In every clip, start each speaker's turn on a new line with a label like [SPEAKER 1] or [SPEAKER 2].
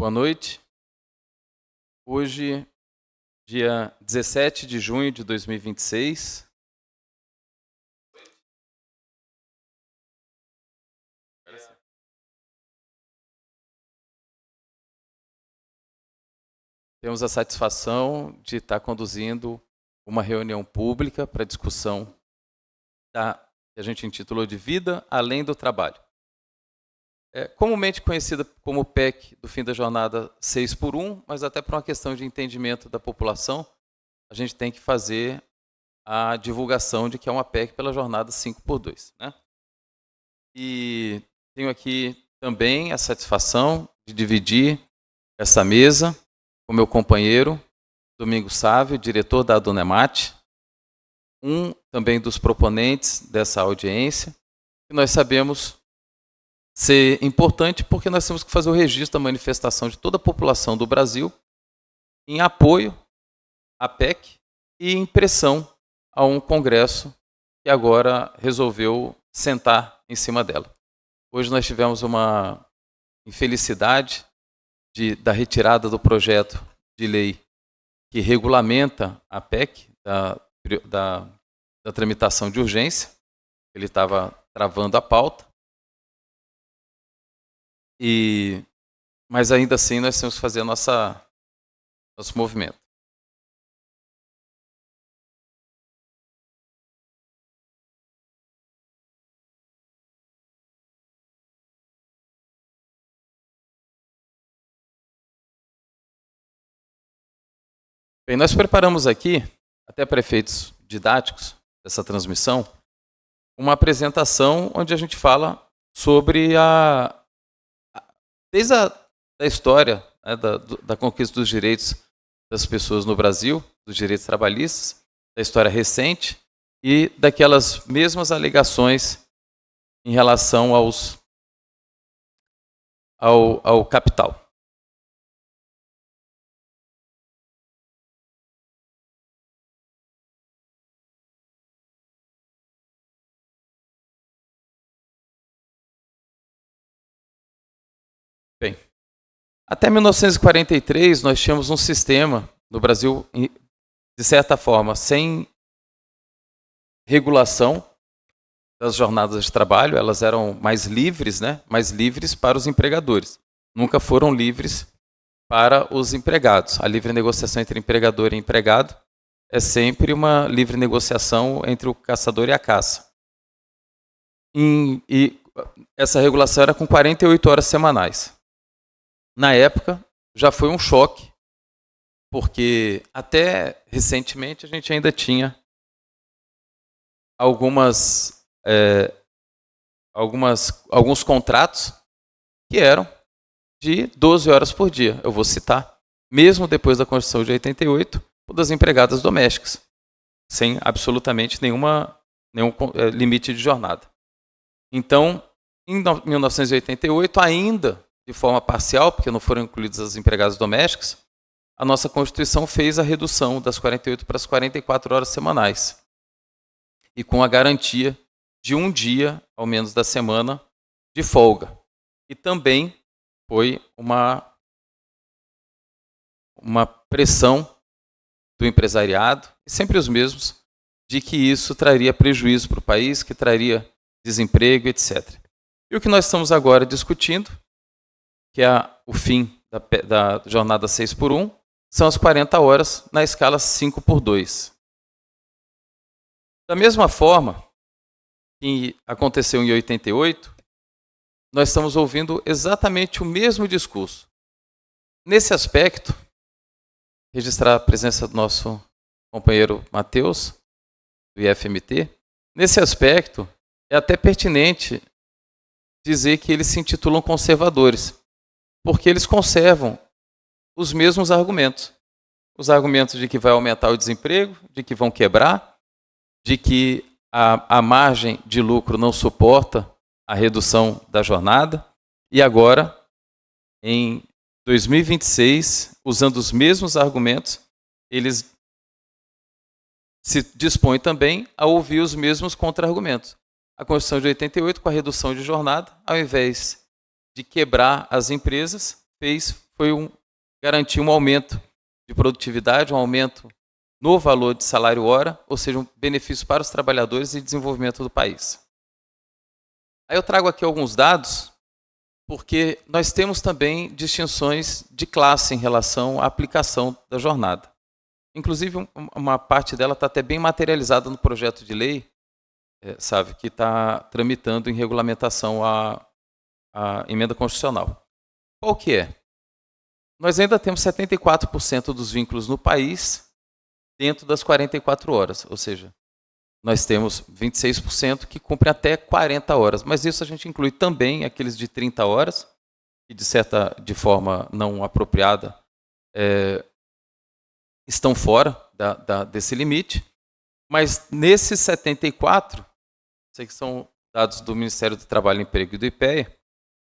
[SPEAKER 1] Boa noite. Hoje, dia 17 de junho de 2026. Temos a satisfação de estar conduzindo uma reunião pública para discussão que a gente intitulou de Vida Além do Trabalho. Comumente conhecida como PEC do fim da jornada 6x1, mas até por uma questão de entendimento da população, a gente tem que fazer a divulgação de que é uma PEC pela jornada 5x2. Né? E tenho aqui também a satisfação de dividir essa mesa com meu companheiro, Domingos Sávio, diretor da Adunemat, também dos proponentes dessa audiência, que nós sabemos ser importante porque nós temos que fazer o registro da manifestação de toda a população do Brasil em apoio à PEC e em pressão a um Congresso que agora resolveu sentar em cima dela. Hoje nós tivemos uma infelicidade da retirada do projeto de lei que regulamenta a PEC, da tramitação de urgência. Ele estava travando a pauta. Mas ainda assim nós temos que fazer nosso movimento. Bem, nós preparamos aqui, até para efeitos didáticos dessa transmissão, uma apresentação onde a gente fala sobre desde a história, né, da conquista dos direitos das pessoas no Brasil, dos direitos trabalhistas, da história recente e daquelas mesmas alegações em relação ao capital. Bem, até 1943 nós tínhamos um sistema no Brasil, de certa forma, sem regulação das jornadas de trabalho. Elas eram mais livres, né? Mais livres para os empregadores. Nunca foram livres para os empregados. A livre negociação entre empregador e empregado é sempre uma livre negociação entre o caçador e a caça. E essa regulação era com 48 horas semanais. Na época, já foi um choque, porque até recentemente a gente ainda tinha alguns contratos que eram de 12 horas por dia. Eu vou citar, mesmo depois da Constituição de 88, o das empregadas domésticas, sem absolutamente nenhum limite de jornada. Então, em 1988, ainda de forma parcial, porque não foram incluídas as empregadas domésticas, a nossa Constituição fez a redução das 48 para as 44 horas semanais. E com a garantia de um dia, ao menos da semana, de folga. E também foi uma pressão do empresariado, e sempre os mesmos, de que isso traria prejuízo para o país, que traria desemprego, etc. E o que nós estamos agora discutindo, que é o fim da jornada 6x1, são as 40 horas na escala 5x2. Da mesma forma que aconteceu em 88, nós estamos ouvindo exatamente o mesmo discurso. Nesse aspecto, registrar a presença do nosso companheiro Matheus, do IFMT, nesse aspecto, é até pertinente dizer que eles se intitulam conservadores, porque eles conservam os mesmos argumentos. Os argumentos de que vai aumentar o desemprego, de que vão quebrar, de que a margem de lucro não suporta a redução da jornada. E agora, em 2026, usando os mesmos argumentos, eles se dispõem também a ouvir os mesmos contra-argumentos. A Constituição de 88, com a redução de jornada, ao invés de quebrar as empresas, fez foi garantir um aumento de produtividade, um aumento no valor de salário hora, ou seja, um benefício para os trabalhadores e desenvolvimento do país. Aí eu trago aqui alguns dados, porque nós temos também distinções de classe em relação à aplicação da jornada. Inclusive, uma parte dela está até bem materializada no projeto de lei, sabe, que está tramitando em regulamentação a emenda constitucional. Qual que é? Nós ainda temos 74% dos vínculos no país dentro das 44 horas, ou seja, nós temos 26% que cumprem até 40 horas, mas isso a gente inclui também aqueles de 30 horas, que de forma não apropriada estão fora desse limite, mas nesses 74, sei que são dados do Ministério do Trabalho e Emprego e do IPEA,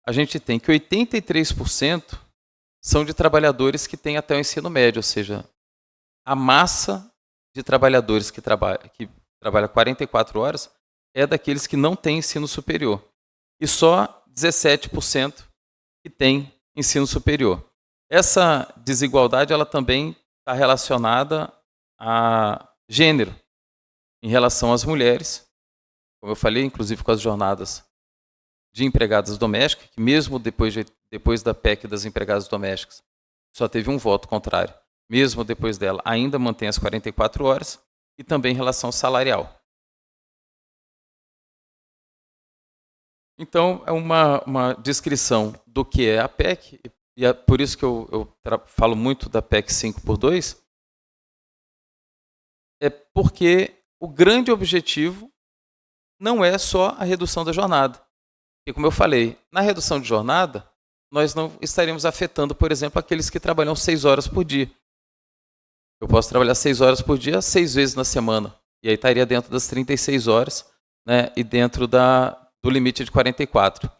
[SPEAKER 1] a gente tem que 83% são de trabalhadores que têm até o ensino médio, ou seja, a massa de trabalhadores que trabalha 44 horas é daqueles que não têm ensino superior. E só 17% que têm ensino superior. Essa desigualdade ela também está relacionada a gênero, em relação às mulheres, como eu falei, inclusive com as jornadas de empregadas domésticas, que mesmo depois da PEC das empregadas domésticas, só teve um voto contrário. Mesmo depois dela, ainda mantém as 44 horas, e também em relação salarial. Então, é uma descrição do que é a PEC, e é por isso que eu falo muito da PEC 5x2, é porque o grande objetivo não é só a redução da jornada. Porque, como eu falei, na redução de jornada, nós não estaremos afetando, por exemplo, aqueles que trabalham 6 horas por dia. Eu posso trabalhar 6 horas por dia, 6 vezes na semana. E aí estaria dentro das 36 horas, né, e dentro do limite de 44.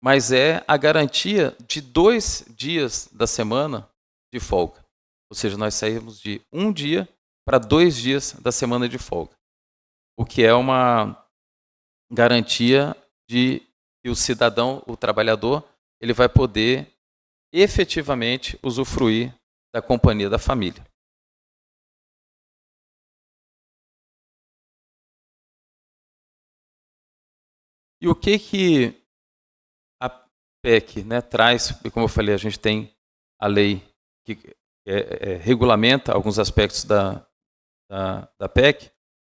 [SPEAKER 1] Mas é a garantia de 2 dias da semana de folga. Ou seja, nós saímos de 1 dia para 2 dias da semana de folga. O que é uma garantia de que o cidadão, o trabalhador, ele vai poder efetivamente usufruir da companhia da família. E o que a PEC, né, traz? Como eu falei, a gente tem a lei que regulamenta alguns aspectos da PEC.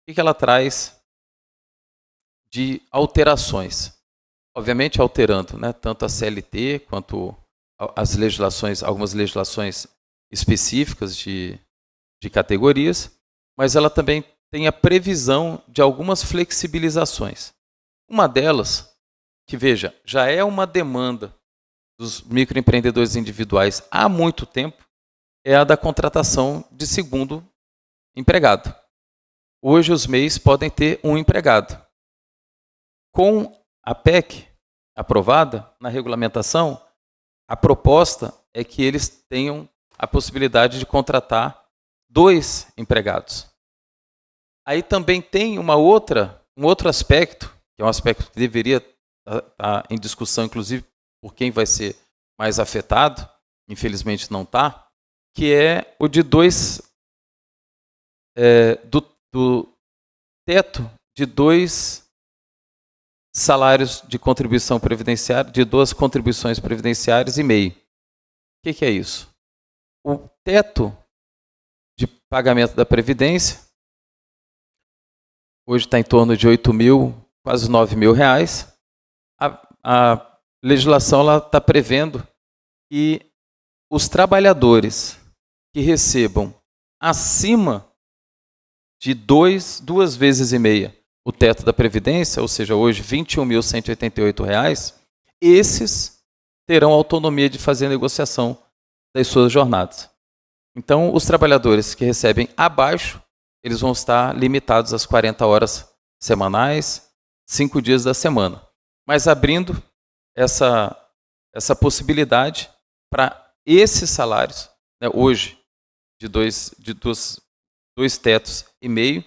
[SPEAKER 1] O que ela traz de alterações? Obviamente alterando, né, tanto a CLT quanto as legislações, algumas legislações específicas de categorias, mas ela também tem a previsão de algumas flexibilizações. Uma delas, que veja, já é uma demanda dos microempreendedores individuais há muito tempo, é a da contratação de segundo empregado. Hoje os MEIs podem ter um empregado. Com a PEC aprovada na regulamentação, a proposta é que eles tenham a possibilidade de contratar 2 empregados. Aí também tem um outro aspecto, que é um aspecto que deveria estar em discussão, inclusive, por quem vai ser mais afetado, infelizmente não está, que é o de do teto de 2 salários de contribuição previdenciária, de 2 contribuições previdenciárias e meio. O que é isso? O teto de pagamento da Previdência hoje está em torno de 8 mil, quase 9 mil reais. A legislação está prevendo que os trabalhadores que recebam acima de 2 vezes e meia o teto da Previdência, ou seja, hoje R$ 21.188, esses terão autonomia de fazer a negociação das suas jornadas. Então, os trabalhadores que recebem abaixo, eles vão estar limitados às 40 horas semanais, 5 dias da semana. Mas abrindo essa possibilidade para esses salários, né, hoje, de dois tetos e meio,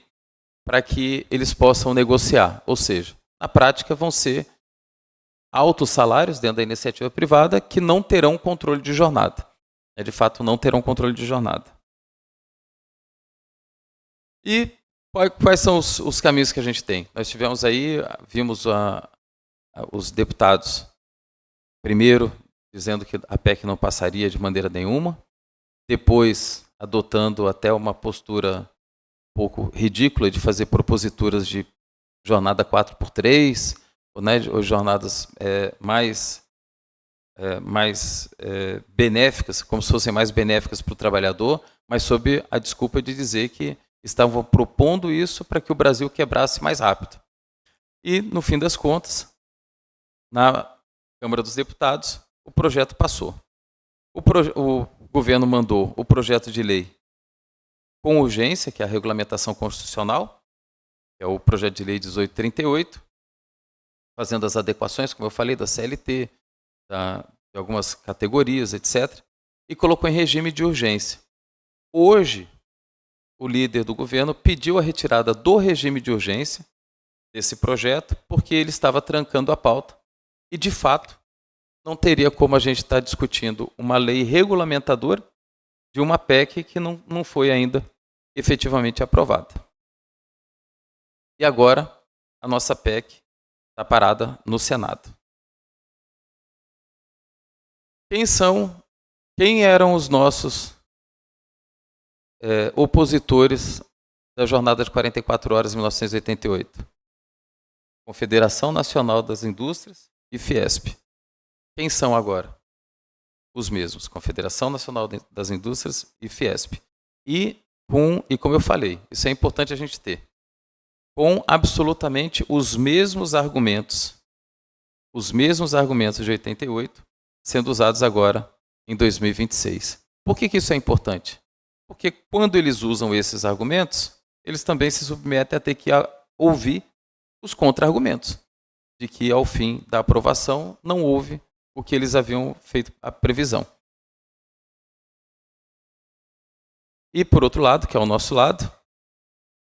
[SPEAKER 1] para que eles possam negociar. Ou seja, na prática vão ser altos salários dentro da iniciativa privada que não terão controle de jornada. De fato, não terão controle de jornada. E quais são os caminhos que a gente tem? Nós tivemos aí, vimos os deputados, primeiro, dizendo que a PEC não passaria de maneira nenhuma, depois adotando até uma postura um pouco ridícula de fazer proposituras de jornada 4x3, ou jornadas mais benéficas, como se fossem mais benéficas para o trabalhador, mas sob a desculpa de dizer que estavam propondo isso para que o Brasil quebrasse mais rápido. E, no fim das contas, na Câmara dos Deputados, o projeto passou. O governo mandou o projeto de lei com urgência, que é a regulamentação constitucional, que é o projeto de lei 1838, fazendo as adequações, como eu falei, da CLT, de algumas categorias, etc., e colocou em regime de urgência. Hoje, o líder do governo pediu a retirada do regime de urgência desse projeto, porque ele estava trancando a pauta, e, de fato, não teria como a gente estar discutindo uma lei regulamentadora de uma PEC que não foi ainda efetivamente aprovada. E agora, a nossa PEC está parada no Senado. Quem eram os nossos opositores da jornada de 44 horas em 1988? Confederação Nacional das Indústrias e Fiesp. Quem são agora? Os mesmos, Confederação Nacional das Indústrias e Fiesp. E como eu falei, isso é importante a gente ter, com absolutamente os mesmos argumentos de 88, sendo usados agora em 2026. Por que isso é importante? Porque quando eles usam esses argumentos, eles também se submetem a ter que ouvir os contra-argumentos, de que ao fim da aprovação não houve o que eles haviam feito a previsão. E, por outro lado, que é o nosso lado,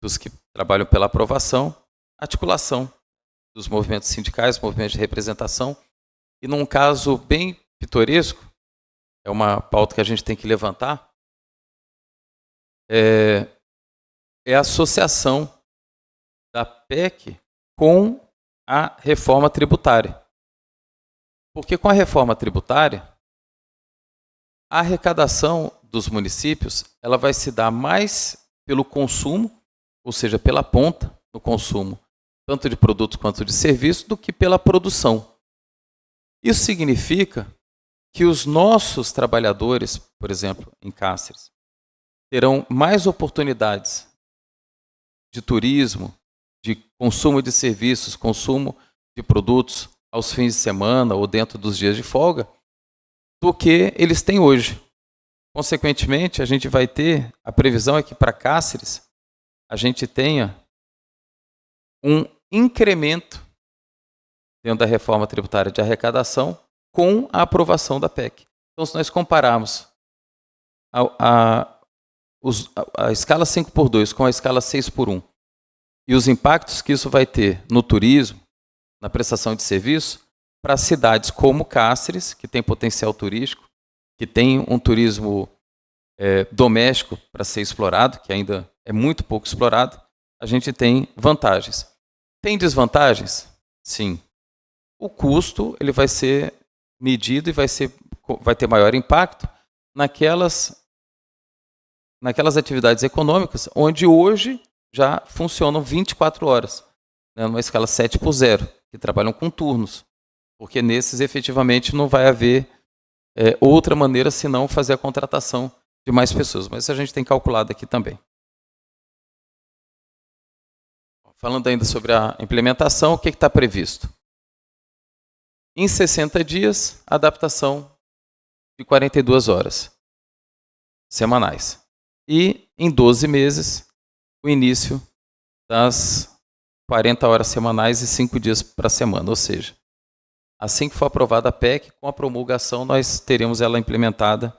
[SPEAKER 1] dos que trabalham pela aprovação, articulação dos movimentos sindicais, movimentos de representação, e num caso bem pitoresco, é uma pauta que a gente tem que levantar, é a associação da PEC com a reforma tributária. Porque com a reforma tributária, a arrecadação dos municípios ela vai se dar mais pelo consumo, ou seja, pela ponta do consumo, tanto de produtos quanto de serviços, do que pela produção. Isso significa que os nossos trabalhadores, por exemplo, em Cáceres, terão mais oportunidades de turismo, de consumo de serviços, consumo de produtos aos fins de semana ou dentro dos dias de folga, do que eles têm hoje. Consequentemente, a gente vai ter, a previsão é que para Cáceres, a gente tenha um incremento dentro da reforma tributária de arrecadação com a aprovação da PEC. Então, se nós compararmos a escala 5x2 com a escala 6x1 e os impactos que isso vai ter no turismo, na prestação de serviço, para cidades como Cáceres, que tem potencial turístico, que tem um turismo doméstico para ser explorado, que ainda é muito pouco explorado, a gente tem vantagens. Tem desvantagens? Sim. O custo ele vai ser medido e vai ter maior impacto naquelas atividades econômicas onde hoje já funcionam 24 horas, né, numa escala 7x0, que trabalham com turnos, porque nesses efetivamente não vai haver outra maneira senão fazer a contratação de mais pessoas, mas isso a gente tem calculado aqui também. Falando ainda sobre a implementação, o que está previsto? Em 60 dias, adaptação de 42 horas semanais. E em 12 meses, o início das 40 horas semanais e 5 dias para semana. Ou seja, assim que for aprovada a PEC, com a promulgação, nós teremos ela implementada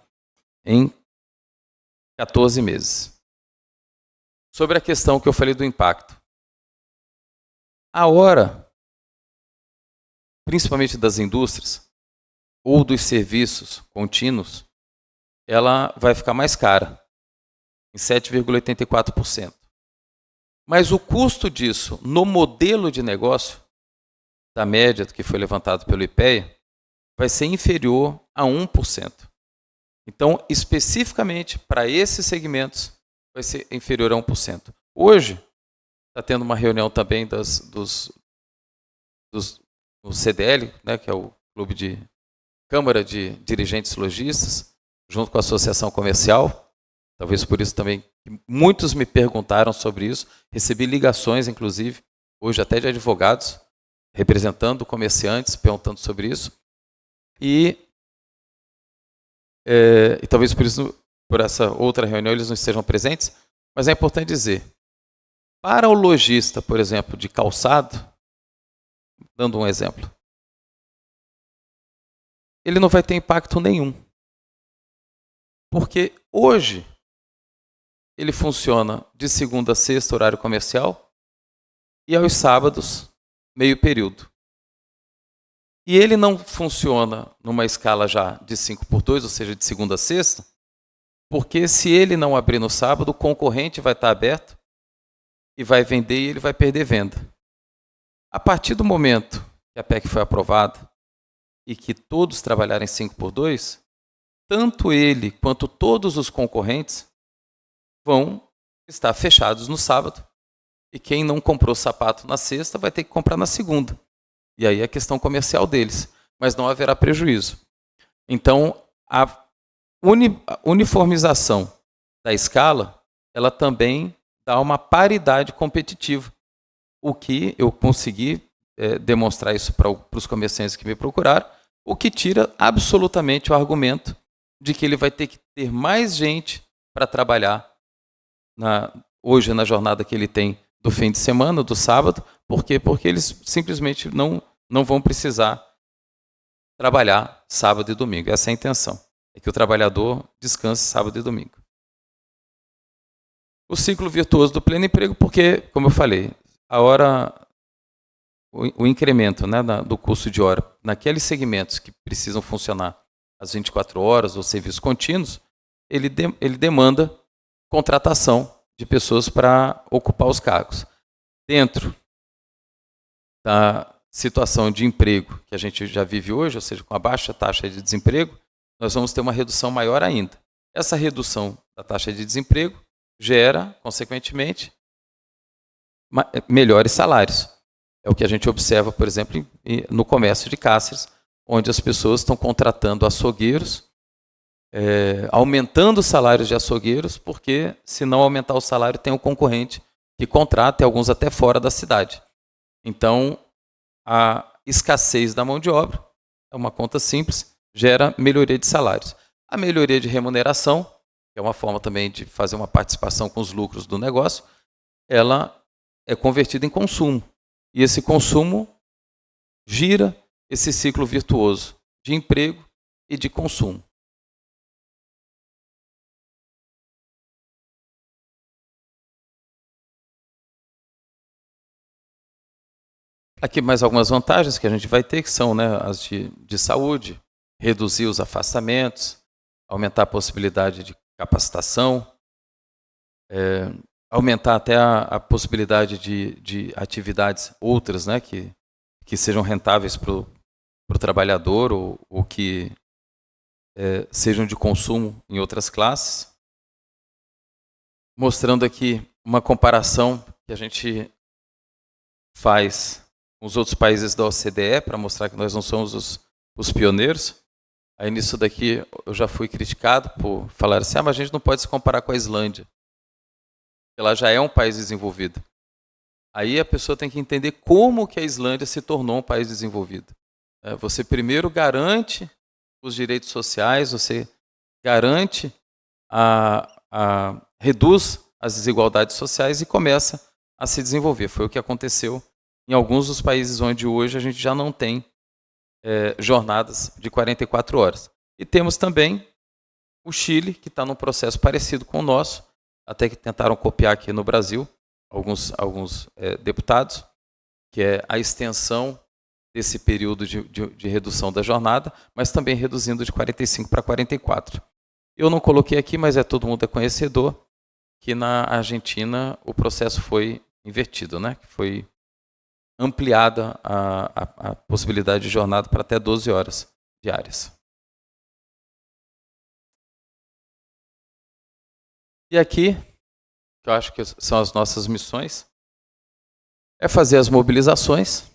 [SPEAKER 1] em 14 meses. Sobre a questão que eu falei do impacto. A hora principalmente das indústrias ou dos serviços contínuos, ela vai ficar mais cara, em 7,84%. Mas o custo disso no modelo de negócio, da média que foi levantado pelo IPEA, vai ser inferior a 1%. Então, especificamente para esses segmentos, vai ser inferior a 1%. Hoje, está tendo uma reunião também do CDL, né, que é o Clube de Câmara de Dirigentes Lojistas, junto com a Associação Comercial. Talvez por isso também muitos me perguntaram sobre isso. Recebi ligações, inclusive, hoje até de advogados, representando comerciantes, perguntando sobre isso. E talvez por isso, por essa outra reunião, eles não estejam presentes, mas é importante dizer, para o lojista, por exemplo, de calçado, dando um exemplo, ele não vai ter impacto nenhum. Porque hoje ele funciona de segunda a sexta, horário comercial, e aos sábados, meio período. E ele não funciona numa escala já de 5x2, ou seja, de segunda a sexta, porque se ele não abrir no sábado, o concorrente vai estar aberto e vai vender e ele vai perder venda. A partir do momento que a PEC foi aprovada e que todos trabalharem 5x2, tanto ele quanto todos os concorrentes vão estar fechados no sábado e quem não comprou sapato na sexta vai ter que comprar na segunda. E aí é questão comercial deles, mas não haverá prejuízo. Então, a uniformização da escala, ela também dá uma paridade competitiva. O que eu consegui demonstrar isso para os comerciantes que me procuraram, o que tira absolutamente o argumento de que ele vai ter que ter mais gente para trabalhar hoje na jornada que ele tem do fim de semana, do sábado. Por quê? Porque eles simplesmente não vão precisar trabalhar sábado e domingo. Essa é a intenção, é que o trabalhador descanse sábado e domingo. O ciclo virtuoso do pleno emprego, porque, como eu falei, o incremento, né, do custo de hora naqueles segmentos que precisam funcionar às 24 horas ou serviços contínuos, ele demanda contratação de pessoas para ocupar os cargos. Dentro da situação de emprego que a gente já vive hoje, ou seja, com a baixa taxa de desemprego, nós vamos ter uma redução maior ainda. Essa redução da taxa de desemprego gera, consequentemente, melhores salários. É o que a gente observa, por exemplo, no comércio de Cáceres, onde as pessoas estão contratando açougueiros, aumentando os salários de açougueiros, porque se não aumentar o salário, tem um concorrente que contrata, e alguns até fora da cidade. Então, a escassez da mão de obra, é uma conta simples, gera melhoria de salários. A melhoria de remuneração, que é uma forma também de fazer uma participação com os lucros do negócio, ela é convertida em consumo. E esse consumo gira esse ciclo virtuoso de emprego e de consumo. Aqui mais algumas vantagens que a gente vai ter, que são, né, as de saúde, reduzir os afastamentos, aumentar a possibilidade de capacitação, aumentar até a possibilidade de atividades outras, né, que sejam rentáveis para o trabalhador ou que sejam de consumo em outras classes. Mostrando aqui uma comparação que a gente faz com os outros países da OCDE, para mostrar que nós não somos os pioneiros. Aí nisso daqui eu já fui criticado por falar assim, mas a gente não pode se comparar com a Islândia, porque ela já é um país desenvolvido. Aí a pessoa tem que entender como que a Islândia se tornou um país desenvolvido. Você primeiro garante os direitos sociais, você garante, reduz as desigualdades sociais e começa a se desenvolver. Foi o que aconteceu em alguns dos países onde hoje a gente já não tem jornadas de 44 horas. E temos também o Chile, que está num processo parecido com o nosso, até que tentaram copiar aqui no Brasil, alguns deputados, que é a extensão desse período de redução da jornada, mas também reduzindo de 45 para 44. Eu não coloquei aqui, mas todo mundo é conhecedor, que na Argentina o processo foi invertido, né? Foi ampliada a possibilidade de jornada para até 12 horas diárias. E aqui, que eu acho que são as nossas missões, é fazer as mobilizações,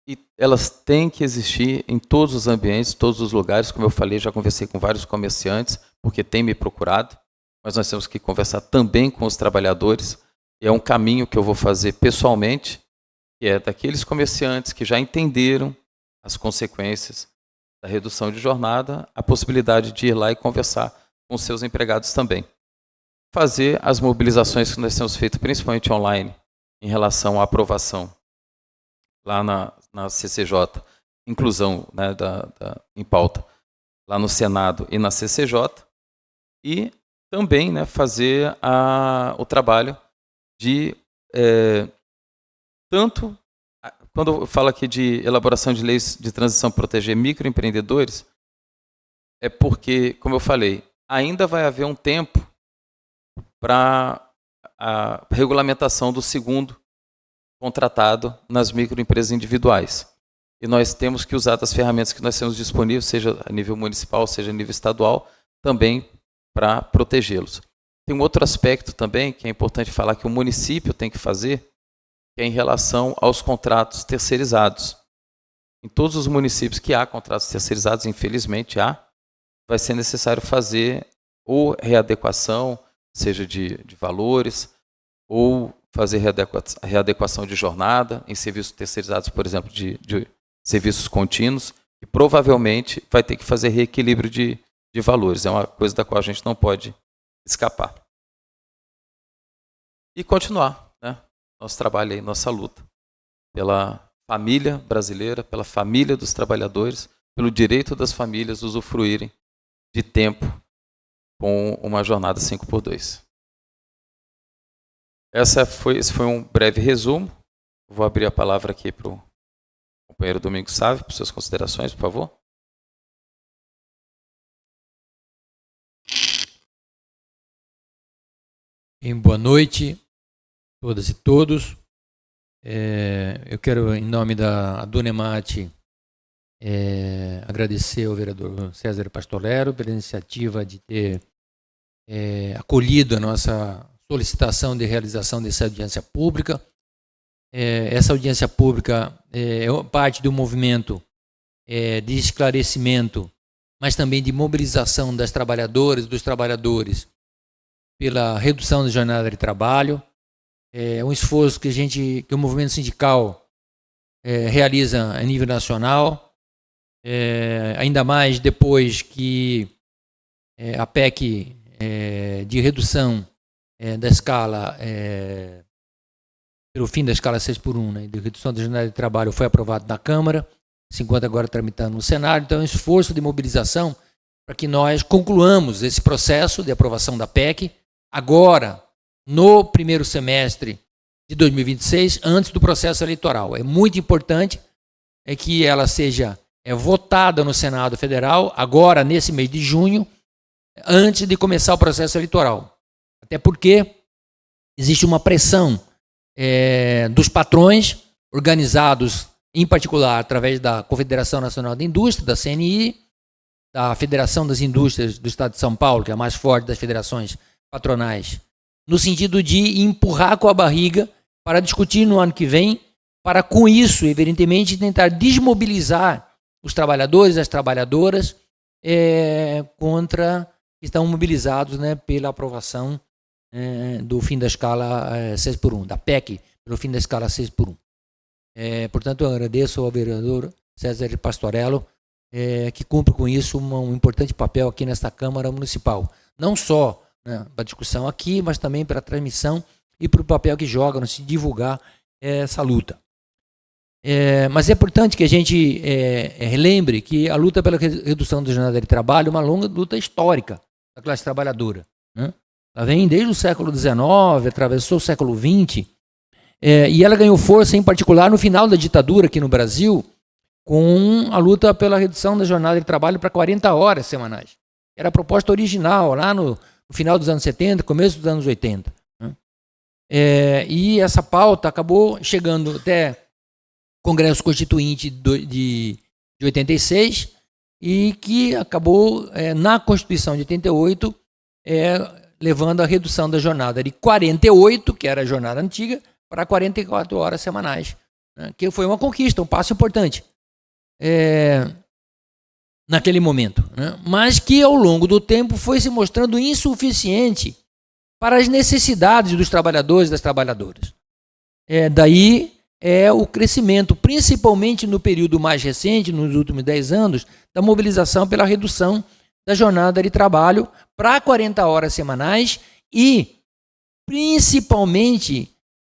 [SPEAKER 1] e elas têm que existir em todos os ambientes, todos os lugares. Como eu falei, já conversei com vários comerciantes, porque têm me procurado, mas nós temos que conversar também com os trabalhadores, e é um caminho que eu vou fazer pessoalmente, que é daqueles comerciantes que já entenderam as consequências da redução de jornada, a possibilidade de ir lá e conversar com seus empregados também. Fazer as mobilizações que nós temos feito, principalmente online, em relação à aprovação lá na CCJ, inclusão, né, em pauta, lá no Senado e na CCJ, e também, né, fazer o trabalho de, tanto, quando eu falo aqui de elaboração de leis de transição para proteger microempreendedores, é porque, como eu falei, ainda vai haver um tempo para a regulamentação do segundo contratado nas microempresas individuais. E nós temos que usar das ferramentas que nós temos disponíveis, seja a nível municipal, seja a nível estadual, também para protegê-los. Tem um outro aspecto também que é importante falar que o município tem que fazer, que é em relação aos contratos terceirizados. Em todos os municípios que há contratos terceirizados, infelizmente vai ser necessário fazer ou readequação, seja de valores, ou fazer readequação de jornada em serviços terceirizados, por exemplo, de serviços contínuos, e provavelmente vai ter que fazer reequilíbrio de valores. É uma coisa da qual a gente não pode escapar. E continuar, né, nosso trabalho aí, nossa luta pela família brasileira, pela família dos trabalhadores, pelo direito das famílias usufruírem de tempo com uma jornada 5x2. Esse foi um breve resumo. Vou abrir a palavra aqui para o companheiro Domingos Sávio, para suas considerações, por favor.
[SPEAKER 2] Boa noite, todas e todos. Eu quero, em nome da Adunemate, agradecer ao vereador César Pastorello pela iniciativa de ter acolhido a nossa solicitação de realização dessa audiência pública. Essa audiência pública é parte de um movimento de esclarecimento, mas também de mobilização das trabalhadoras e dos trabalhadores pela redução da jornada de trabalho. É um esforço que o movimento sindical realiza a nível nacional, ainda mais depois que a PEC de redução da escala, pelo fim da escala 6x1, né, de redução da jornada de trabalho, foi aprovado na Câmara, se encontra agora tramitando no Senado. Então é um esforço de mobilização para que nós concluamos esse processo de aprovação da PEC agora, no primeiro semestre de 2026, antes do processo eleitoral. É muito importante que ela seja votada no Senado Federal, agora nesse mês de junho, antes de começar o processo eleitoral. Até porque existe uma pressão dos patrões, organizados em particular através da Confederação Nacional da Indústria, da CNI, da Federação das Indústrias do Estado de São Paulo, que é a mais forte das federações patronais, no sentido de empurrar com a barriga para discutir no ano que vem, para com isso, evidentemente, tentar desmobilizar os trabalhadores e as trabalhadoras contra que estão mobilizados, né, pela aprovação do fim da escala 6x1, da PEC, pelo fim da escala 6x1. Portanto, eu agradeço ao vereador César Pastorello, que cumpre com isso um importante papel aqui nesta Câmara Municipal. Não só, né, para a discussão aqui, mas também para a transmissão e para o papel que joga no se divulgar essa luta. Mas é importante que a gente relembre que a luta pela redução da jornada de trabalho é uma longa luta histórica da classe trabalhadora, né? Ela vem desde o século XIX, atravessou o século XX, E ela ganhou força, em particular, no final da ditadura aqui no Brasil, com a luta pela redução da jornada de trabalho para 40 horas semanais. Era a proposta original, lá no final dos anos 70, começo dos anos 80. Né? E essa pauta acabou chegando até o Congresso Constituinte de 86, e que acabou, na Constituição de 88, levando a redução da jornada de 48, que era a jornada antiga, para 44 horas semanais, né? Que foi uma conquista, um passo importante naquele momento, né? Mas que ao longo do tempo foi se mostrando insuficiente para as necessidades dos trabalhadores e das trabalhadoras. Daí o crescimento, principalmente no período mais recente, nos últimos 10 anos, da mobilização pela redução da jornada de trabalho para 40 horas semanais e, principalmente,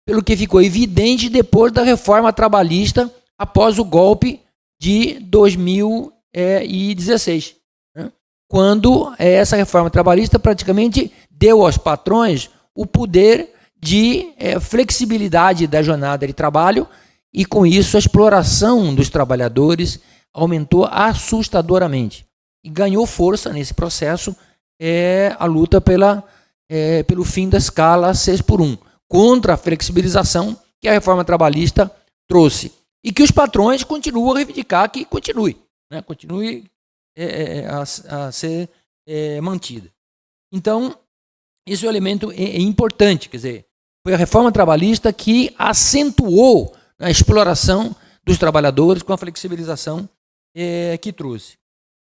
[SPEAKER 2] pelo que ficou evidente depois da reforma trabalhista após o golpe de 2016, né? Quando essa reforma trabalhista praticamente deu aos patrões o poder de flexibilidade da jornada de trabalho, e com isso a exploração dos trabalhadores aumentou assustadoramente. E ganhou força nesse processo a luta pelo fim da escala 6x1, contra a flexibilização que a reforma trabalhista trouxe. E que os patrões continuam a reivindicar que continue, né? Continue a ser mantida. Então, esse é um elemento importante, quer dizer, foi a reforma trabalhista que acentuou a exploração dos trabalhadores com a flexibilização que trouxe.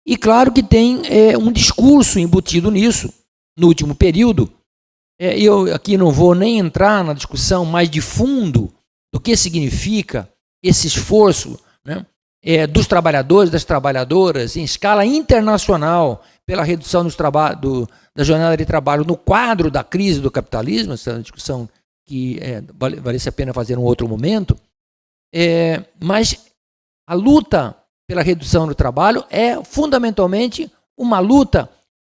[SPEAKER 2] E claro que tem um discurso embutido nisso, no último período. Eu aqui não vou nem entrar na discussão mais de fundo do que significa esse esforço, né, dos trabalhadores, das trabalhadoras, em escala internacional, pela redução da jornada de trabalho no quadro da crise do capitalismo. Essa é uma discussão que valesse a pena fazer em um outro momento. Mas a luta pela redução do trabalho é fundamentalmente uma luta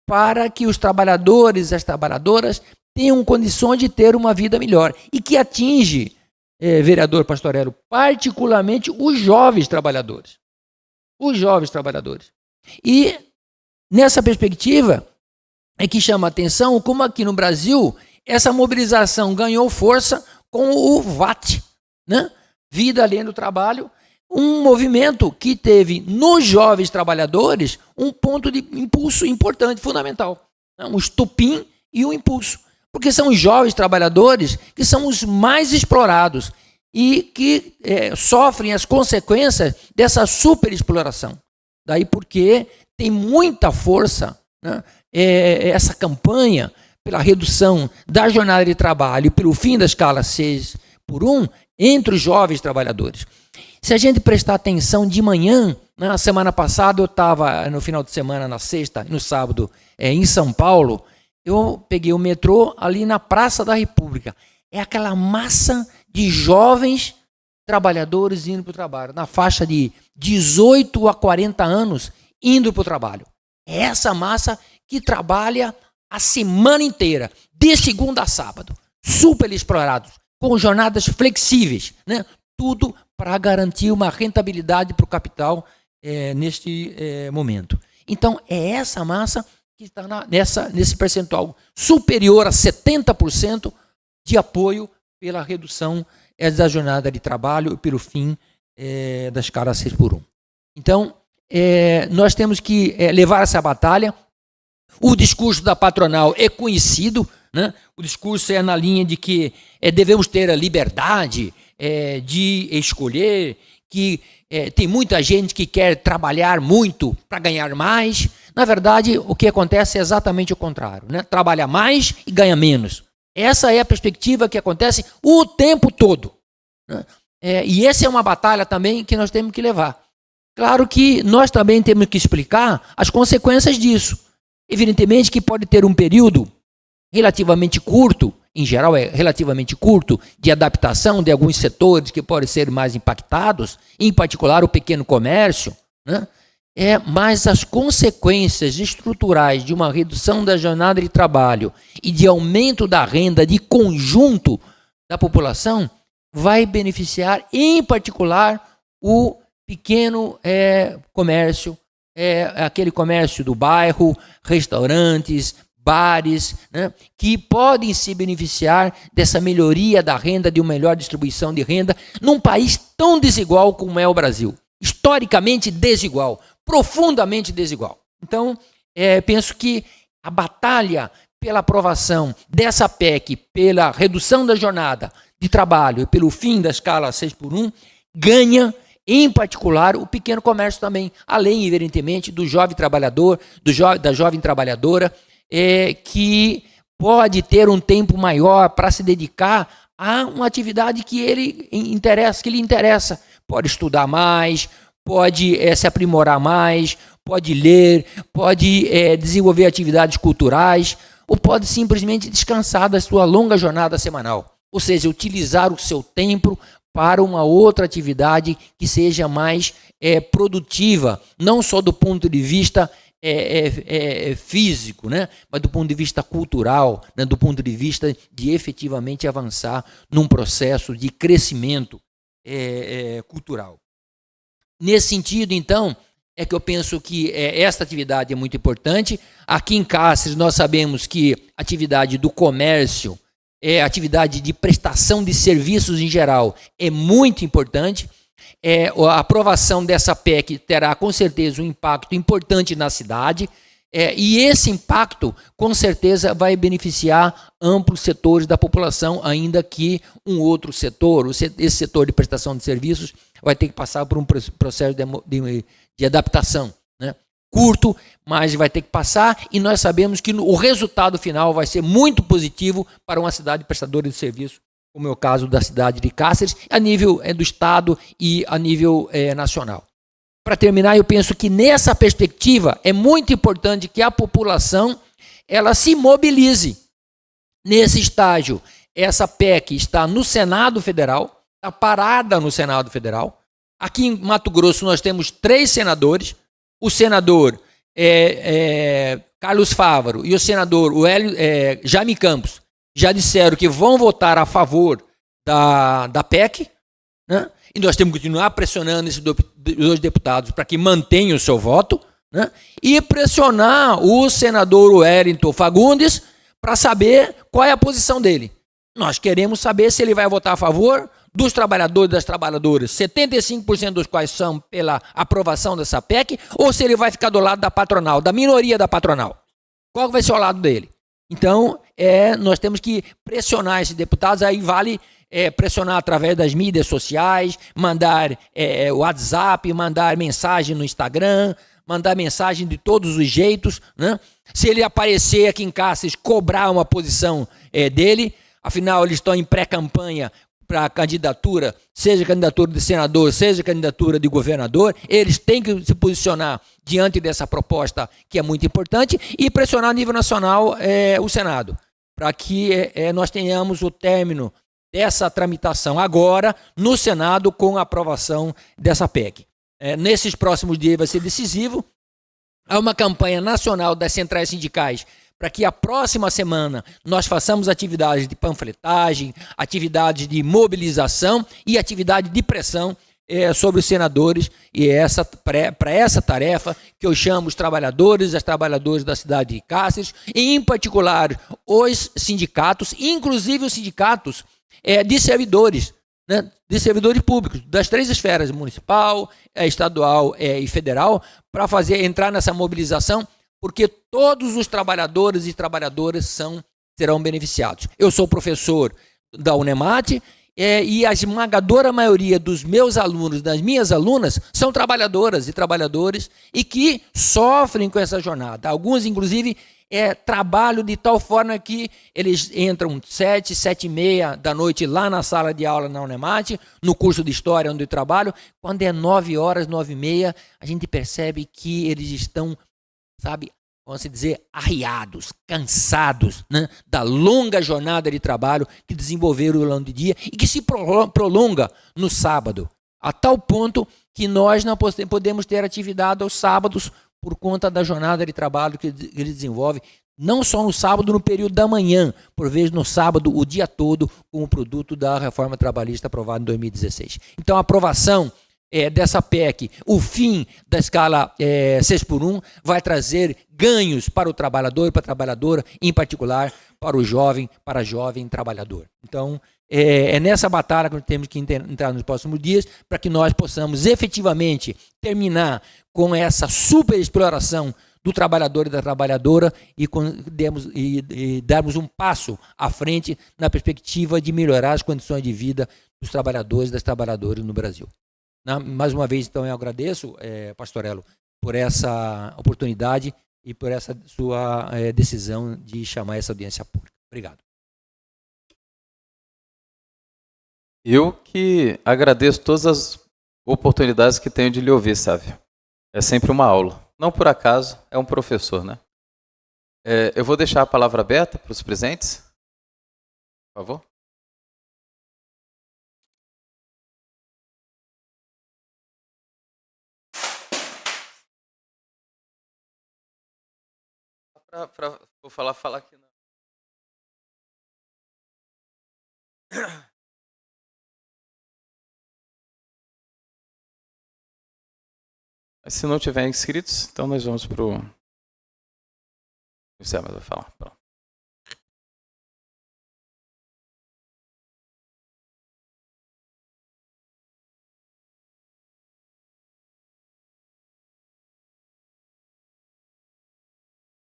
[SPEAKER 2] para que os trabalhadores e as trabalhadoras tenham condições de ter uma vida melhor, e que atinge, vereador Pastorello, particularmente os jovens trabalhadores. Os jovens trabalhadores. E nessa perspectiva é que chama a atenção como aqui no Brasil essa mobilização ganhou força com o VAT, né? Vida além do trabalho, um movimento que teve nos jovens trabalhadores um ponto de impulso importante, fundamental, né? Um estopim e um impulso, porque são os jovens trabalhadores que são os mais explorados e que sofrem as consequências dessa superexploração. Daí porque tem muita força, né, essa campanha pela redução da jornada de trabalho e pelo fim da escala 6x1 entre os jovens trabalhadores. Se a gente prestar atenção de manhã, na semana passada eu estava no final de semana, na sexta, no sábado, em São Paulo, eu peguei o metrô ali na Praça da República. É aquela massa de jovens trabalhadores indo para o trabalho, na faixa de 18 a 40 anos, indo para o trabalho. É essa massa que trabalha a semana inteira, de segunda a sábado, super explorados, com jornadas flexíveis, né? Tudo para garantir uma rentabilidade para o capital neste momento. Então, é essa massa que está nesse percentual superior a 70% de apoio pela redução da jornada de trabalho e pelo fim da escala 6x1. Então, nós temos que levar essa batalha. O discurso da patronal é conhecido, né? O discurso é na linha de que devemos ter a liberdade de escolher, que tem muita gente que quer trabalhar muito para ganhar mais. Na verdade, o que acontece é exatamente o contrário, né? Trabalha mais e ganha menos. Essa é a perspectiva que acontece o tempo todo, né? E essa é uma batalha também que nós temos que levar. Claro que nós também temos que explicar as consequências disso. Evidentemente que pode ter um período relativamente curto, em geral é relativamente curto, de adaptação de alguns setores que podem ser mais impactados, em particular o pequeno comércio, né? Mas as consequências estruturais de uma redução da jornada de trabalho e de aumento da renda de conjunto da população vai beneficiar, em particular, o pequeno comércio, aquele comércio do bairro, restaurantes, bares, né, que podem se beneficiar dessa melhoria da renda, de uma melhor distribuição de renda, num país tão desigual como é o Brasil. Historicamente desigual, profundamente desigual. Então, penso que a batalha pela aprovação dessa PEC, pela redução da jornada de trabalho e pelo fim da escala 6x1, ganha, em particular, o pequeno comércio também, além, evidentemente, do jovem trabalhador, da jovem trabalhadora, que pode ter um tempo maior para se dedicar a uma atividade que lhe interessa. Pode estudar mais, pode se aprimorar mais, pode ler, pode desenvolver atividades culturais, ou pode simplesmente descansar da sua longa jornada semanal. Ou seja, utilizar o seu tempo para uma outra atividade que seja mais produtiva, não só do ponto de vista físico, né? Mas do ponto de vista cultural, né? Do ponto de vista de efetivamente avançar num processo de crescimento cultural. Nesse sentido, então, é que eu penso que esta atividade é muito importante. Aqui em Cáceres, nós sabemos que a atividade do comércio, a atividade de prestação de serviços em geral, é muito importante. A aprovação dessa PEC terá, com certeza, um impacto importante na cidade, e esse impacto, com certeza, vai beneficiar amplos setores da população, ainda que um outro setor, esse setor de prestação de serviços, vai ter que passar por um processo de adaptação, né? Curto, mas vai ter que passar, e nós sabemos que o resultado final vai ser muito positivo para uma cidade prestadora de serviço, como é o caso da cidade de Cáceres, a nível do Estado e a nível nacional. Para terminar, eu penso que nessa perspectiva é muito importante que a população ela se mobilize. Nesse estágio, essa PEC está no Senado Federal, está parada no Senado Federal. Aqui em Mato Grosso nós temos 3 senadores, o senador Carlos Fávaro e o senador Jaime Campos já disseram que vão votar a favor da PEC, né? E nós temos que continuar pressionando esses 2 deputados para que mantenham o seu voto, né? E pressionar o senador Wellington Fagundes para saber qual é a posição dele. Nós queremos saber se ele vai votar a favor dos trabalhadores e das trabalhadoras, 75% dos quais são pela aprovação dessa PEC, ou se ele vai ficar do lado da patronal, da minoria da patronal. Qual vai ser o lado dele? Então, nós temos que pressionar esses deputados, aí vale pressionar através das mídias sociais, mandar WhatsApp, mandar mensagem no Instagram, mandar mensagem de todos os jeitos, né? Se ele aparecer aqui em Cáceres, cobrar uma posição dele, afinal eles estão em pré-campanha para a candidatura, seja candidatura de senador, seja candidatura de governador, eles têm que se posicionar diante dessa proposta que é muito importante e pressionar a nível nacional o Senado, para que nós tenhamos o término dessa tramitação agora no Senado com a aprovação dessa PEC. Nesses próximos dias vai ser decisivo. Há uma campanha nacional das centrais sindicais para que a próxima semana nós façamos atividades de panfletagem, atividades de mobilização e atividade de pressão sobre os senadores, e para essa tarefa que eu chamo os trabalhadores e as trabalhadoras da cidade de Cáceres, e em particular os sindicatos, inclusive os sindicatos de servidores, né, de servidores públicos, das 3 esferas, municipal, estadual e federal, para entrar nessa mobilização, porque todos os trabalhadores e trabalhadoras serão beneficiados. Eu sou professor da Unemate e a esmagadora maioria dos meus alunos, das minhas alunas, são trabalhadoras e trabalhadores e que sofrem com essa jornada. Alguns, inclusive, trabalham de tal forma que eles entram 7, 7h30 da noite lá na sala de aula na Unemate, no curso de História onde eu trabalho. Quando é 9 horas, 9h30, a gente percebe que eles estão, vamos dizer, arriados, cansados, né, da longa jornada de trabalho que desenvolveram ao longo do dia e que se prolonga no sábado, a tal ponto que nós não podemos ter atividade aos sábados por conta da jornada de trabalho que ele desenvolve não só no sábado, no período da manhã, por vezes no sábado, o dia todo, com o produto da reforma trabalhista aprovada em 2016. Então, a aprovação dessa PEC, o fim da escala 6x1, vai trazer ganhos para o trabalhador e para a trabalhadora, em particular para o jovem, para a jovem trabalhador. Então, é nessa batalha que nós temos que entrar nos próximos dias, para que nós possamos efetivamente terminar com essa superexploração do trabalhador e da trabalhadora e darmos um passo à frente na perspectiva de melhorar as condições de vida dos trabalhadores e das trabalhadoras no Brasil. Mais uma vez, então, eu agradeço, Pastorello, por essa oportunidade e por essa sua decisão de chamar essa audiência pública. Obrigado.
[SPEAKER 1] Eu que agradeço todas as oportunidades que tenho de lhe ouvir, Sávio. É sempre uma aula. Não por acaso, é um professor, né? Eu vou deixar a palavra aberta para os presentes. Por favor. Vou falar aqui. Não. Mas se não tiver inscritos, então nós vamos para o... Você vai falar. Pronto.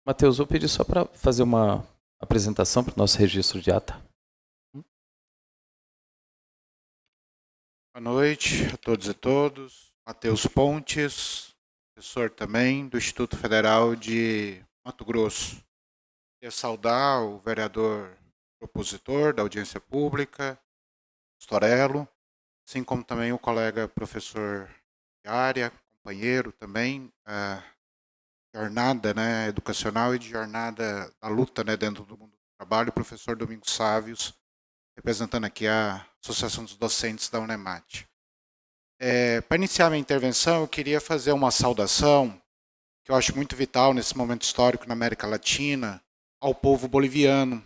[SPEAKER 1] Matheus, vou pedir só para fazer uma apresentação para o nosso registro de ata.
[SPEAKER 3] Boa noite a todos e todas. Matheus Pontes, professor também do Instituto Federal de Mato Grosso. Queria saudar o vereador propositor da audiência pública, Pastorello, assim como também o colega professor de área, companheiro também, jornada, né, educacional e de jornada da luta, né, dentro do mundo do trabalho, o professor Domingos Sávios, representando aqui a Associação dos Docentes da UNEMAT. Para iniciar minha intervenção, eu queria fazer uma saudação, que eu acho muito vital nesse momento histórico na América Latina, ao povo boliviano,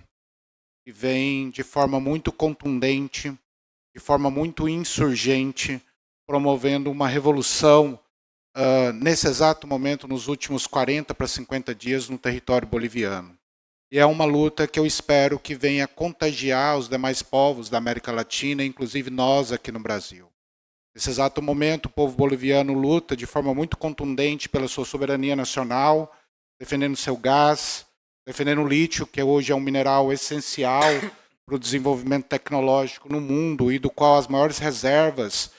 [SPEAKER 3] que vem de forma muito contundente, de forma muito insurgente, promovendo uma revolução nesse exato momento, nos últimos 40 para 50 dias, no território boliviano. E é uma luta que eu espero que venha contagiar os demais povos da América Latina, inclusive nós aqui no Brasil. Nesse exato momento, o povo boliviano luta de forma muito contundente pela sua soberania nacional, defendendo seu gás, defendendo o lítio, que hoje é um mineral essencial para o desenvolvimento tecnológico no mundo e do qual as maiores reservas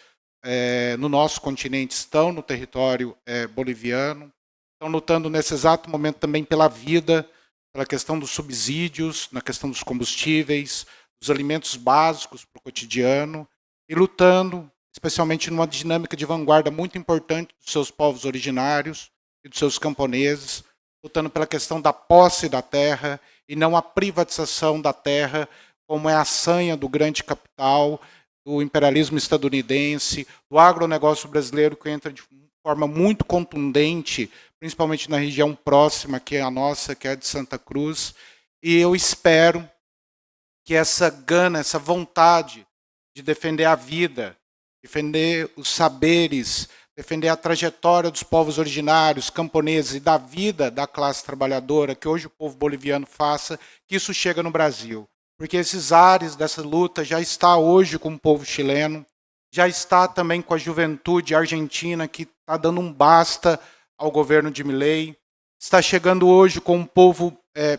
[SPEAKER 3] no nosso continente estão no território boliviano. Estão lutando nesse exato momento também pela vida, pela questão dos subsídios, na questão dos combustíveis, dos alimentos básicos para o cotidiano, e lutando especialmente numa dinâmica de vanguarda muito importante dos seus povos originários e dos seus camponeses, lutando pela questão da posse da terra e não a privatização da terra, como é a sanha do grande capital, do imperialismo estadunidense, do agronegócio brasileiro, que entra de forma muito contundente, principalmente na região próxima, que é a nossa, que é a de Santa Cruz. E eu espero que essa gana, essa vontade de defender a vida, defender os saberes, defender a trajetória dos povos originários, camponeses e da vida da classe trabalhadora, que hoje o povo boliviano faça, que isso chega no Brasil. Porque esses ares dessa luta já está hoje com o povo chileno, já está também com a juventude argentina, que está dando um basta ao governo de Milei, está chegando hoje com o povo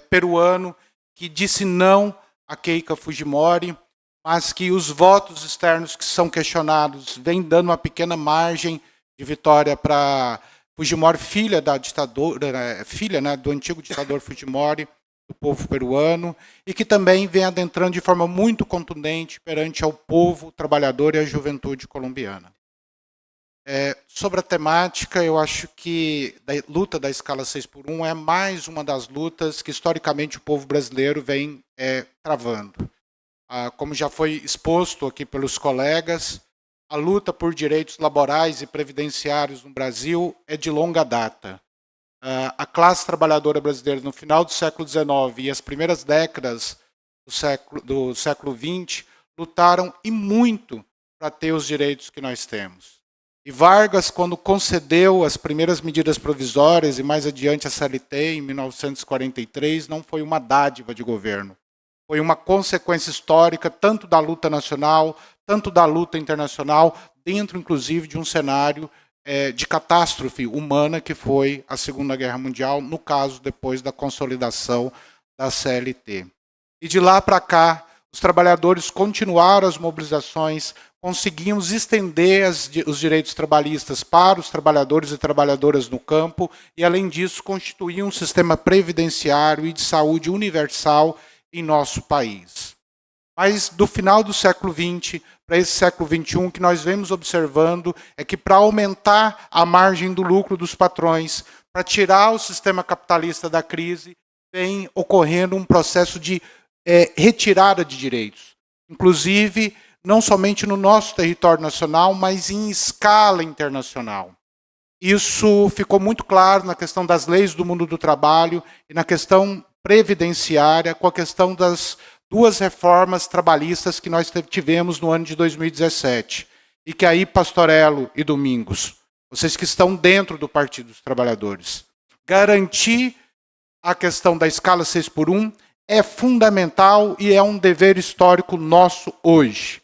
[SPEAKER 3] peruano, que disse não a Keiko Fujimori, mas que os votos externos que são questionados vêm dando uma pequena margem de vitória para Fujimori, filha da ditadura, filha, né, do antigo ditador Fujimori, do povo peruano, e que também vem adentrando de forma muito contundente perante ao povo trabalhador e a juventude colombiana. Sobre a temática, eu acho que a luta da escala 6x1 é mais uma das lutas que historicamente o povo brasileiro vem travando. Como já foi exposto aqui pelos colegas, a luta por direitos laborais e previdenciários no Brasil é de longa data. a classe trabalhadora brasileira no final do século XIX e as primeiras décadas do século XX lutaram e muito para ter os direitos que nós temos. E Vargas, quando concedeu as primeiras medidas provisórias e mais adiante a CLT em 1943, não foi uma dádiva de governo. Foi uma consequência histórica tanto da luta nacional, tanto da luta internacional, dentro inclusive de um cenário de catástrofe humana que foi a Segunda Guerra Mundial, no caso depois da consolidação da CLT. E de lá para cá, os trabalhadores continuaram as mobilizações, conseguimos estender os direitos trabalhistas para os trabalhadores e trabalhadoras no campo e, além disso, constituir um sistema previdenciário e de saúde universal em nosso país. Mas do final do século XX para esse século XXI, o que nós vemos observando é que para aumentar a margem do lucro dos patrões, para tirar o sistema capitalista da crise, vem ocorrendo um processo de retirada de direitos. Inclusive, não somente no nosso território nacional, mas em escala internacional. Isso ficou muito claro na questão das leis do mundo do trabalho e na questão previdenciária, com a questão das duas reformas trabalhistas que nós tivemos no ano de 2017. E que aí, Pastorello e Domingos, vocês que estão dentro do Partido dos Trabalhadores, garantir a questão da escala 6x1 é fundamental e é um dever histórico nosso hoje.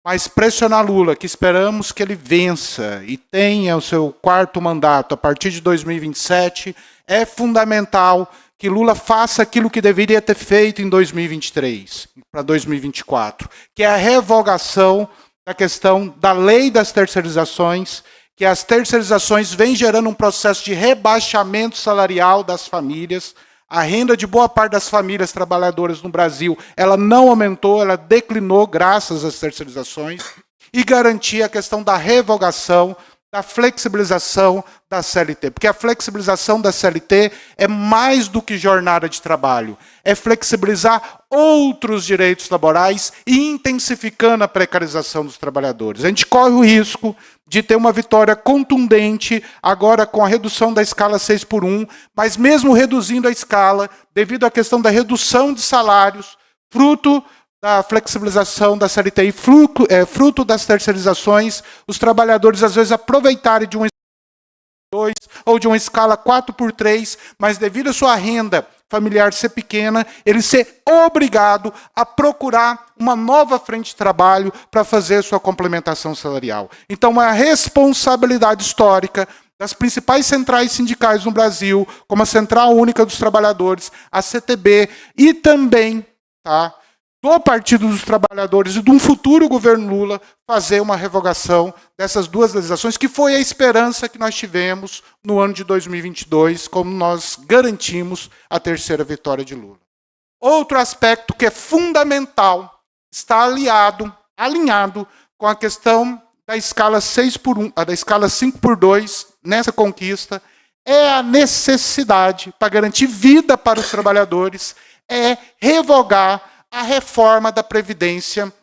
[SPEAKER 3] Mas pressionar Lula, que esperamos que ele vença e tenha o seu 4º mandato a partir de 2027, é fundamental que Lula faça aquilo que deveria ter feito em 2023, para 2024, que é a revogação da questão da lei das terceirizações, que as terceirizações vêm gerando um processo de rebaixamento salarial das famílias. A renda de boa parte das famílias trabalhadoras no Brasil, ela não aumentou, ela declinou graças às terceirizações, e garantir a questão da revogação, da flexibilização da CLT. Porque a flexibilização da CLT é mais do que jornada de trabalho. É flexibilizar outros direitos laborais e intensificando a precarização dos trabalhadores. A gente corre o risco de ter uma vitória contundente agora com a redução da escala 6x1, mas mesmo reduzindo a escala, devido à questão da redução de salários, fruto da flexibilização da CLT e fruto das terceirizações, os trabalhadores às vezes aproveitarem de uma escala 2 ou de uma escala 4x3, mas devido à sua renda familiar ser pequena, ele ser obrigado a procurar uma nova frente de trabalho para fazer sua complementação salarial. Então, é a responsabilidade histórica das principais centrais sindicais no Brasil, como a Central Única dos Trabalhadores, a CTB, e também do Partido dos Trabalhadores e de um futuro governo Lula fazer uma revogação dessas duas legislações, que foi a esperança que nós tivemos no ano de 2022, como nós garantimos a 3ª vitória de Lula. Outro aspecto que é fundamental, está alinhado com a questão da escala 6x1, da escala 5x2 nessa conquista, é a necessidade, para garantir vida para os trabalhadores, é revogar a reforma da Previdência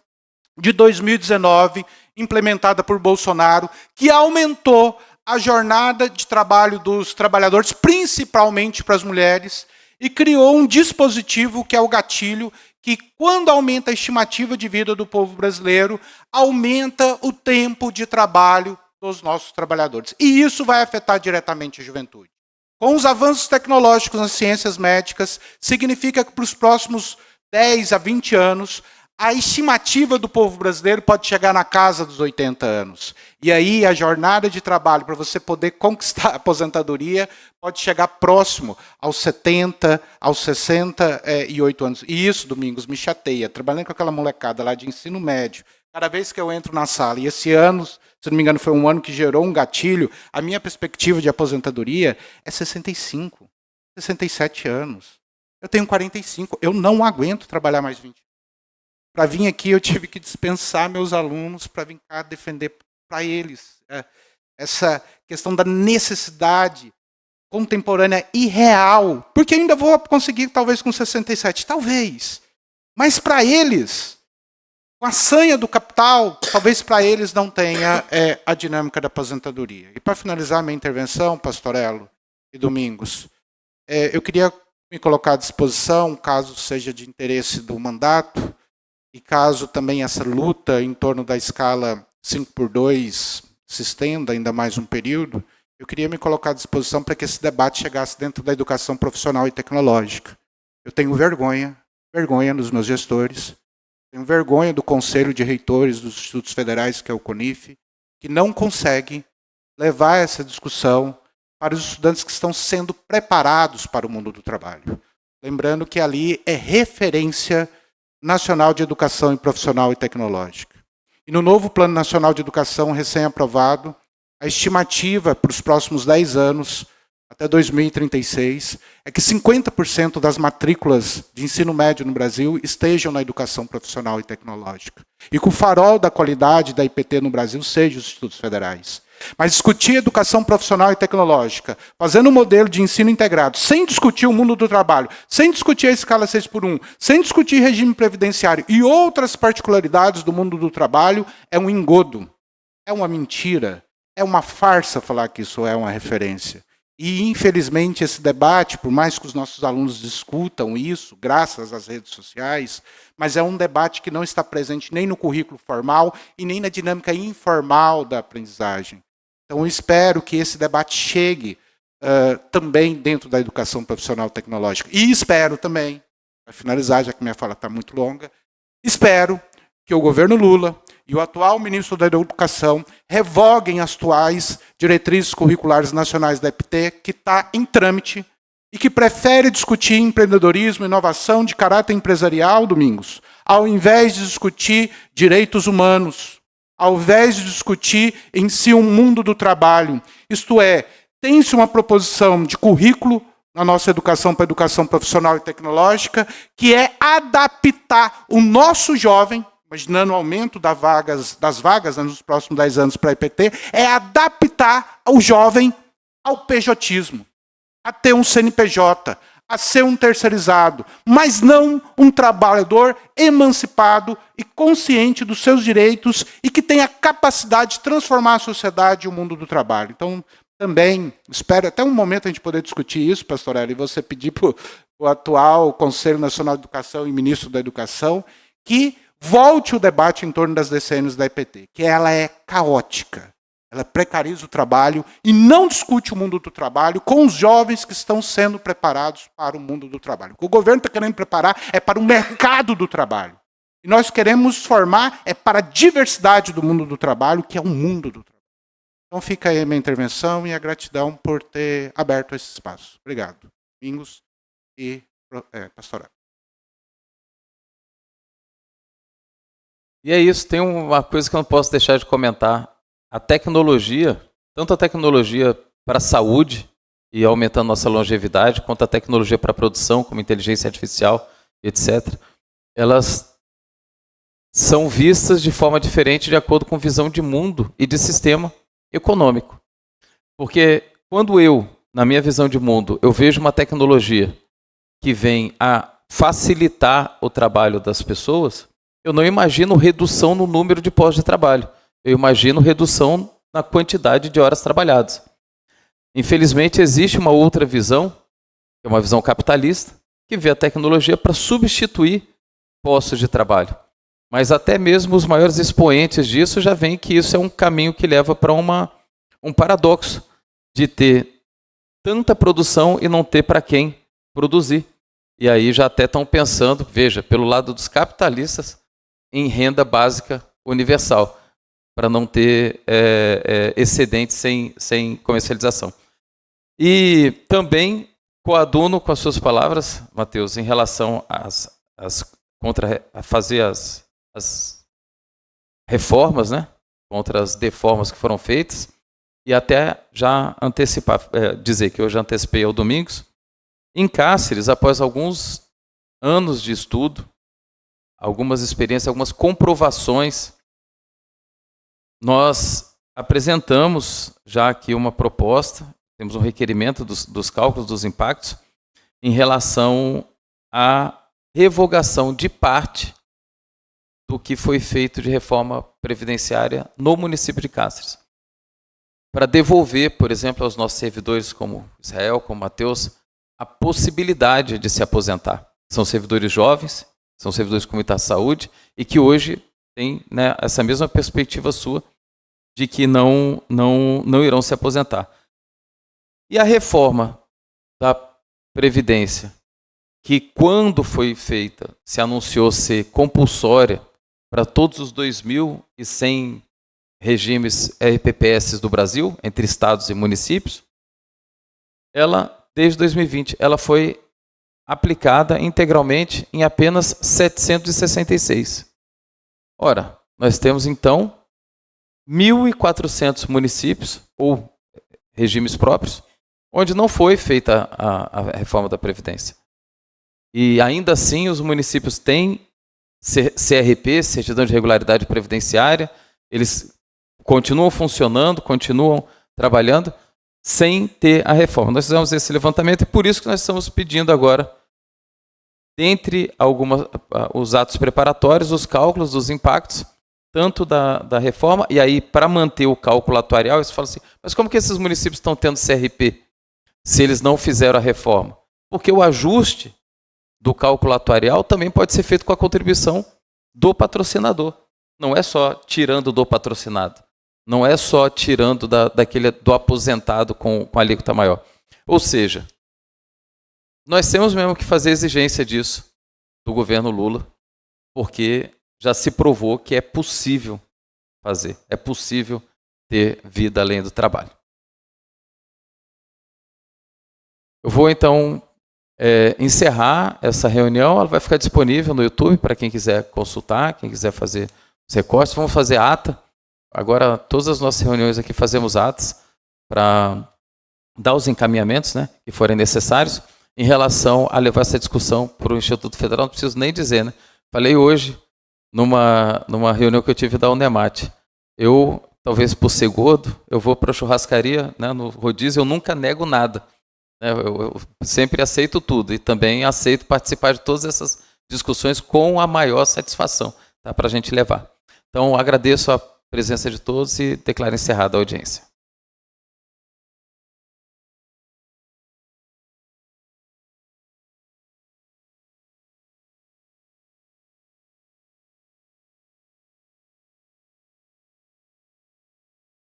[SPEAKER 3] de 2019, implementada por Bolsonaro, que aumentou a jornada de trabalho dos trabalhadores, principalmente para as mulheres, e criou um dispositivo que é o gatilho, que quando aumenta a estimativa de vida do povo brasileiro, aumenta o tempo de trabalho dos nossos trabalhadores. E isso vai afetar diretamente a juventude. Com os avanços tecnológicos nas ciências médicas, significa que para os próximos 10 a 20 anos, a estimativa do povo brasileiro pode chegar na casa dos 80 anos. E aí a jornada de trabalho para você poder conquistar a aposentadoria pode chegar próximo aos 70, aos 68 anos. E isso, Domingos, me chateia. Trabalhando com aquela molecada lá de ensino médio, cada vez que eu entro na sala, e esse ano, se não me engano, foi um ano que gerou um gatilho, a minha perspectiva de aposentadoria é 65, 67 anos. Eu tenho 45, eu não aguento trabalhar mais 20. Para vir aqui, eu tive que dispensar meus alunos para vir cá defender para eles essa questão da necessidade contemporânea e real. Porque eu ainda vou conseguir, talvez, com 67, talvez. Mas para eles, com a sanha do capital, talvez para eles não tenha a dinâmica da aposentadoria. E para finalizar minha intervenção, Pastorello e Domingos. Eu queria me colocar à disposição, caso seja de interesse do mandato, e caso também essa luta em torno da escala 5x2 se estenda ainda mais um período, eu queria me colocar à disposição para que esse debate chegasse dentro da educação profissional e tecnológica. Eu tenho vergonha dos meus gestores, tenho vergonha do Conselho de Reitores dos Institutos Federais, que é o CONIF, que não consegue levar essa discussão para os estudantes que estão sendo preparados para o mundo do trabalho. Lembrando que ali é referência nacional de educação e profissional e tecnológica. E no novo Plano Nacional de Educação, recém-aprovado, a estimativa para os próximos 10 anos, até 2036, é que 50% das matrículas de ensino médio no Brasil estejam na educação profissional e tecnológica. E que o farol da qualidade da IPT no Brasil seja os institutos federais. Mas discutir educação profissional e tecnológica, fazendo um modelo de ensino integrado, sem discutir o mundo do trabalho, sem discutir a escala 6x1, sem discutir regime previdenciário e outras particularidades do mundo do trabalho, é um engodo, é uma mentira, é uma farsa falar que isso é uma referência. E, infelizmente, esse debate, por mais que os nossos alunos discutam isso, graças às redes sociais, mas é um debate que não está presente nem no currículo formal e nem na dinâmica informal da aprendizagem. Então, eu espero que esse debate chegue também dentro da educação profissional tecnológica. E espero também, para finalizar, já que minha fala está muito longa, espero que o governo Lula e o atual ministro da Educação revoguem as atuais diretrizes curriculares nacionais da EPT, que está em trâmite e que prefere discutir empreendedorismo e inovação de caráter empresarial, Domingos, ao invés de discutir direitos humanos, ao invés de discutir em si um mundo do trabalho. Isto é, tem-se uma proposição de currículo na nossa educação para a educação profissional e tecnológica, que é adaptar o nosso jovem, imaginando o aumento das vagas nos próximos 10 anos para a IPT, é adaptar o jovem ao pejotismo, a ter um CNPJ, a ser um terceirizado, mas não um trabalhador emancipado e consciente dos seus direitos e que tenha capacidade de transformar a sociedade e o mundo do trabalho. Então, também, espero até um momento a gente poder discutir isso, Pastorelli, e você pedir para o atual Conselho Nacional de Educação e Ministro da Educação que volte o debate em torno das DCNs da IPT, que ela é caótica. Ela precariza o trabalho e não discute o mundo do trabalho com os jovens que estão sendo preparados para o mundo do trabalho. O que o governo está querendo preparar é para o mercado do trabalho. E nós queremos formar para a diversidade do mundo do trabalho, que é o mundo do trabalho. Então fica aí a minha intervenção e a gratidão por ter aberto esse espaço. Obrigado. Domingos e Pastorelli.
[SPEAKER 1] E é isso, tem uma coisa que eu não posso deixar de comentar. A tecnologia, tanto a tecnologia para a saúde e aumentando nossa longevidade, quanto a tecnologia para a produção, como inteligência artificial, etc., elas são vistas de forma diferente de acordo com visão de mundo e de sistema econômico. Porque quando eu, na minha visão de mundo, eu vejo uma tecnologia que vem a facilitar o trabalho das pessoas, eu não imagino redução no número de postos de trabalho. Eu imagino redução na quantidade de horas trabalhadas. Infelizmente, existe uma outra visão, que é uma visão capitalista, que vê a tecnologia para substituir postos de trabalho. Mas até mesmo os maiores expoentes disso já veem que isso é um caminho que leva para um paradoxo de ter tanta produção e não ter para quem produzir. E aí já até estão pensando, veja, pelo lado dos capitalistas, em renda básica universal, para não ter excedente sem comercialização. E também coaduno com as suas palavras, Matheus, em relação a fazer as reformas, né, contra as deformas que foram feitas, e até já antecipar, dizer que eu já antecipei ao Domingos, em Cáceres, após alguns anos de estudo, algumas experiências, algumas comprovações, nós apresentamos já aqui uma proposta, temos um requerimento dos cálculos dos impactos em relação à revogação de parte do que foi feito de reforma previdenciária no município de Cáceres. para devolver, por exemplo, aos nossos servidores como Israel, como Matheus, a possibilidade de se aposentar. São servidores jovens, são servidores com muita saúde e que hoje têm, né, essa mesma perspectiva sua de que não irão se aposentar. E a reforma da Previdência, que quando foi feita, se anunciou ser compulsória para todos os 2.100 regimes RPPS do Brasil, entre estados e municípios, ela, desde 2020, ela foi aplicada integralmente em apenas 766. Ora, nós temos então 1.400 municípios ou regimes próprios, onde não foi feita a reforma da Previdência. E ainda assim os municípios têm CRP, Certidão de Regularidade Previdenciária, eles continuam funcionando, continuam trabalhando, sem ter a reforma. Nós fizemos esse levantamento e por isso que nós estamos pedindo agora, dentre os atos preparatórios, os cálculos dos impactos, tanto da reforma, e aí para manter o cálculo atuarial, eles falam assim, mas como que esses municípios estão tendo CRP se eles não fizeram a reforma? Porque o ajuste do cálculo atuarial também pode ser feito com a contribuição do patrocinador. Não é só tirando do patrocinado. Não é só tirando do aposentado com a alíquota maior. Ou seja, nós temos mesmo que fazer exigência disso do governo Lula, porque já se provou que é possível fazer, é possível ter vida além do trabalho. Eu vou então encerrar essa reunião, ela vai ficar disponível no YouTube para quem quiser consultar, quem quiser fazer os recortes. Vamos fazer ata. Agora, todas as nossas reuniões aqui fazemos atas para dar os encaminhamentos, né, que forem necessários em relação a levar essa discussão para o Instituto Federal. Não preciso nem dizer, né? Falei hoje numa reunião que eu tive da Unemat. Eu, talvez por ser gordo, eu vou para a churrascaria, né, no rodízio, eu nunca nego nada. Eu sempre aceito tudo e também aceito participar de todas essas discussões com a maior satisfação, tá, para a gente levar. Então, agradeço a presença de todos e declaro encerrada a audiência.